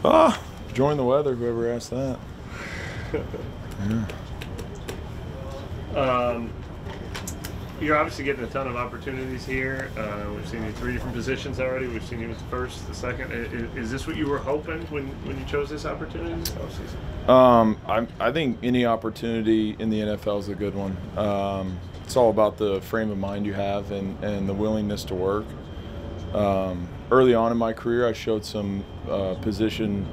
Enjoying the weather, whoever asked that. Yeah. You're obviously getting a ton of opportunities here. We've seen you 3 different positions already. We've seen you as the first, the second. Is this what you were hoping when you chose this opportunity this offseason? I think any opportunity in the NFL is a good one. It's all about the frame of mind you have and the willingness to work. Early on in my career, I showed some position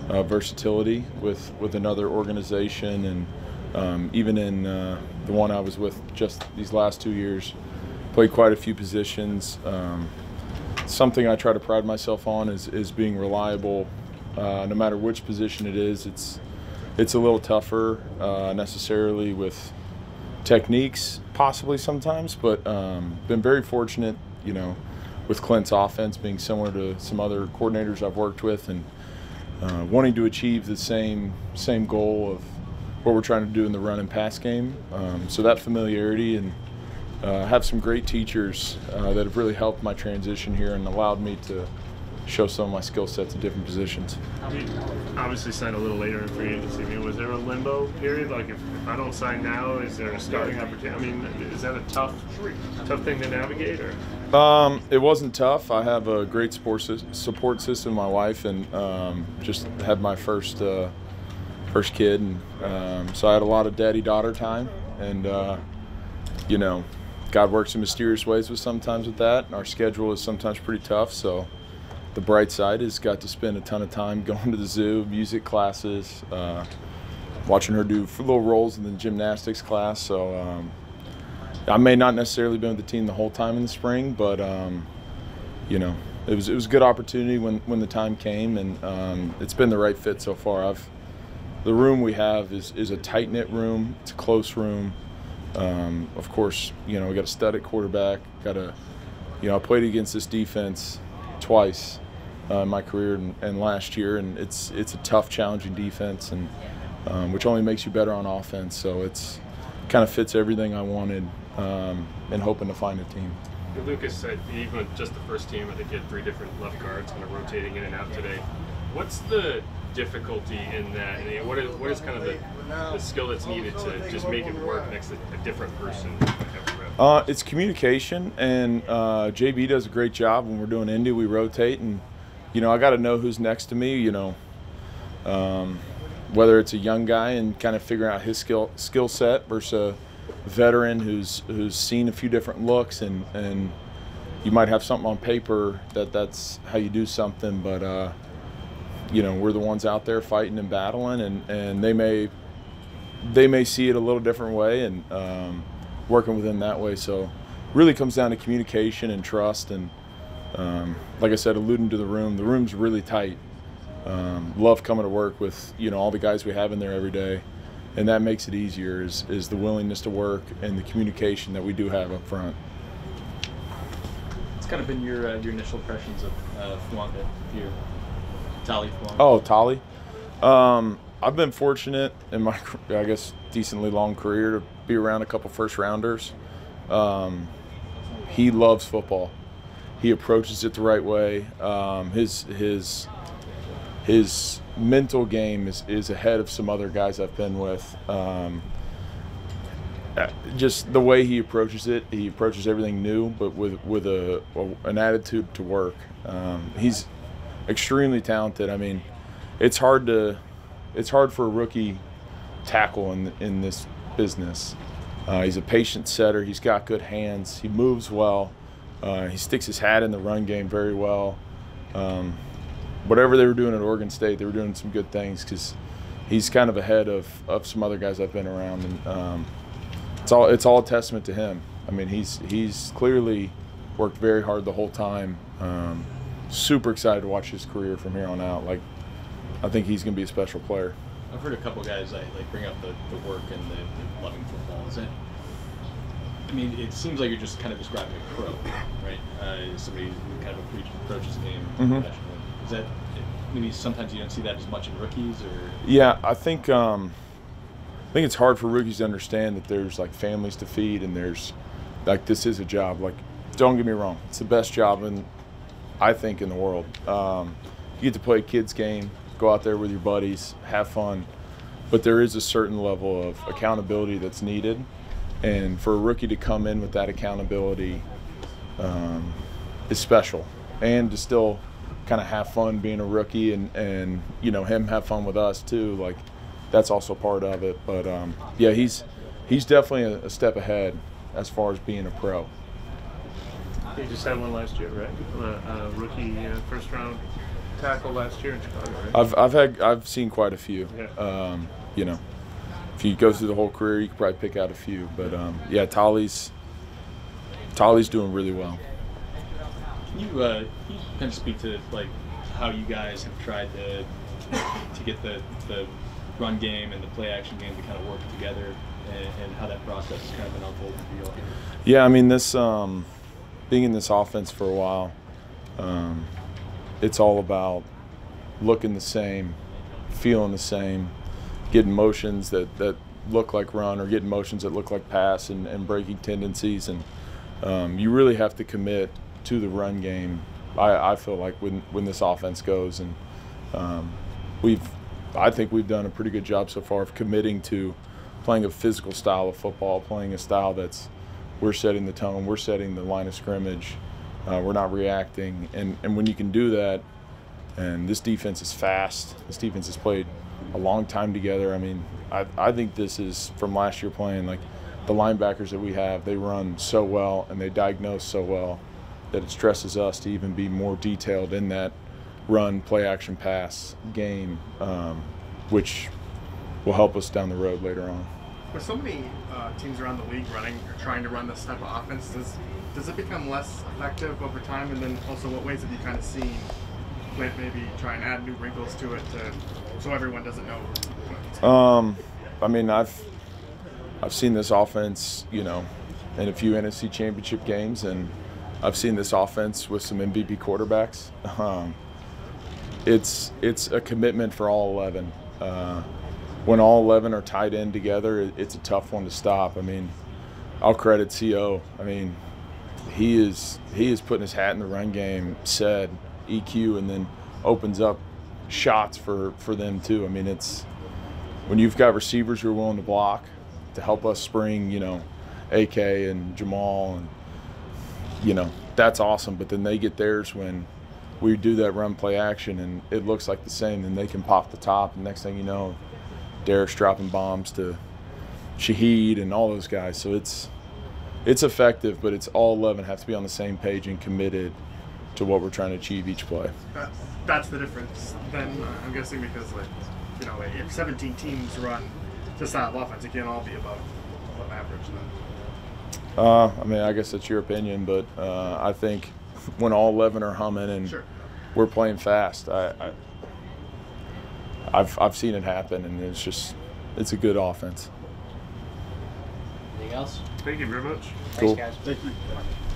versatility with another organization, and even in the one I was with just these last 2 years, played quite a few positions. Something I try to pride myself on is being reliable. No matter which position it is, it's a little tougher necessarily with techniques, possibly sometimes, but been very fortunate, with Clint's offense being similar to some other coordinators I've worked with, and wanting to achieve the same goal of what we're trying to do in the run and pass game. So that familiarity, and have some great teachers that have really helped my transition here and allowed me to show some of my skill sets at different positions. You obviously signed a little later in free agency. I mean, was there a limbo period? Like, if I don't sign now, is there a starting opportunity? I mean, is that a tough thing to navigate, or? It wasn't tough. I have a great support system, my wife, and just had my first kid, and so I had a lot of daddy-daughter time, and God works in mysterious ways sometimes with that. Our schedule is sometimes pretty tough, so the bright side is got to spend a ton of time going to the zoo, music classes, watching her do little roles in the gymnastics class. So I may not necessarily be with the team the whole time in the spring, but it was a good opportunity when the time came, and it's been the right fit so far. The room we have is a tight-knit room. It's a close room. Of course, we got a stud at quarterback. I played against this defense twice in my career and last year, and it's a tough, challenging defense, and which only makes you better on offense. So it's kind of fits everything I wanted, and hoping to find a team. Lucas said even with just the first team, I think you had 3 different left guards kind of rotating in and out today. What's the difficulty in that, and what is kind of the skill that's needed to just make it work next to a different person? It's communication, and JB does a great job. When we're doing Indy, we rotate, and I got to know who's next to me. Whether it's a young guy and kind of figuring out his skill set versus a veteran who's seen a few different looks, and you might have something on paper that's how you do something, but we're the ones out there fighting and battling, and they may see it a little different way, and working within that way. So really comes down to communication and trust, and like I said, alluding to the room's really tight. Love coming to work with all the guys we have in there every day, and that makes it easier is the willingness to work and the communication that we do have up front. It's kind of been your initial impressions of Fuaga, Taliese Fuaga. Oh, Tali. I've been fortunate in my, I guess, decently long career to be around a couple first-rounders. He loves football. He approaches it the right way. His mental game is ahead of some other guys I've been with. Just the way he approaches it, he approaches everything new, but with an attitude to work. He's extremely talented. I mean, it's hard for a rookie tackle in this business. He's a patient setter. He's got good hands. He moves well. He sticks his hat in the run game very well. Whatever they were doing at Oregon State, they were doing some good things because he's kind of ahead of some other guys I've been around, and it's all a testament to him. I mean, he's clearly worked very hard the whole time. Super excited to watch his career from here on out. Like, I think he's going to be a special player. I've heard a couple guys bring up the work and the loving football. Is it? I mean, it seems like you're just kind of describing a pro, right? Somebody who kind of approaches the game professionally. Is that maybe sometimes you don't see that as much in rookies, or? Yeah, I think it's hard for rookies to understand that there's families to feed, and there's this is a job. Don't get me wrong, it's the best job I think in the world. You get to play a kid's game. go out there with your buddies, have fun. But there is a certain level of accountability that's needed. And for a rookie to come in with that accountability is special. And to still kind of have fun being a rookie and you know, him have fun with us too, like that's also part of it. But yeah, he's definitely a step ahead as far as being a pro. You just had one last year, right? Rookie first round tackle last year in Chicago, right? I've seen quite a few. Yeah. You know, if you go through the whole career, you could probably pick out a few. But yeah, Talie's doing really well. Can you kind of speak to like how you guys have tried to get the run game and the play action game to kind of work together, and how that process has kind of been unfolding for you all? Yeah, I mean, this being in this offense for a while, it's all about looking the same, feeling the same, getting motions that look like run or getting motions that look like pass and breaking tendencies. And you really have to commit to the run game, I feel like, when this offense goes. And I think we've done a pretty good job so far of committing to playing a physical style of football, playing a style that's we're setting the tone, we're setting the line of scrimmage, we're not reacting. And when you can do that, and this defense is fast, this defense has played a long time together. I mean, I think this is from last year playing, like the linebackers that we have, they run so well and they diagnose so well that it stresses us to even be more detailed in that run, play action, pass game, which will help us down the road later on. With so many teams around the league running or trying to run this type of offense, does it become less effective over time? And then also, what ways have you kind of seen Flint maybe try and add new wrinkles to it so everyone doesn't know? I mean, I've seen this offense, you know, in a few NFC Championship games, and I've seen this offense with some MVP quarterbacks. It's a commitment for all 11. When all 11 are tied in together, it's a tough one to stop. I mean, I'll credit CO. I mean, he is putting his hat in the run game, said EQ, and then opens up shots for them too. I mean, it's when you've got receivers who are willing to block to help us spring, you know, AK and Jamal, and you know, that's awesome. But then they get theirs when we do that run play action and it looks like the same, and they can pop the top, and next thing you know, Derek's dropping bombs to Shaheed and all those guys. So it's effective, but it's all 11 have to be on the same page and committed to what we're trying to achieve each play. That's the difference then, I'm guessing, because, like, you know, if 17 teams run this style of offense, it can't all be above average then. I mean, I guess that's your opinion, but I think when all 11 are humming and Sure. we're playing fast, I've seen it happen, and it's a good offense. Anything else? Thank you very much. Cool. Thanks, guys. Thank you.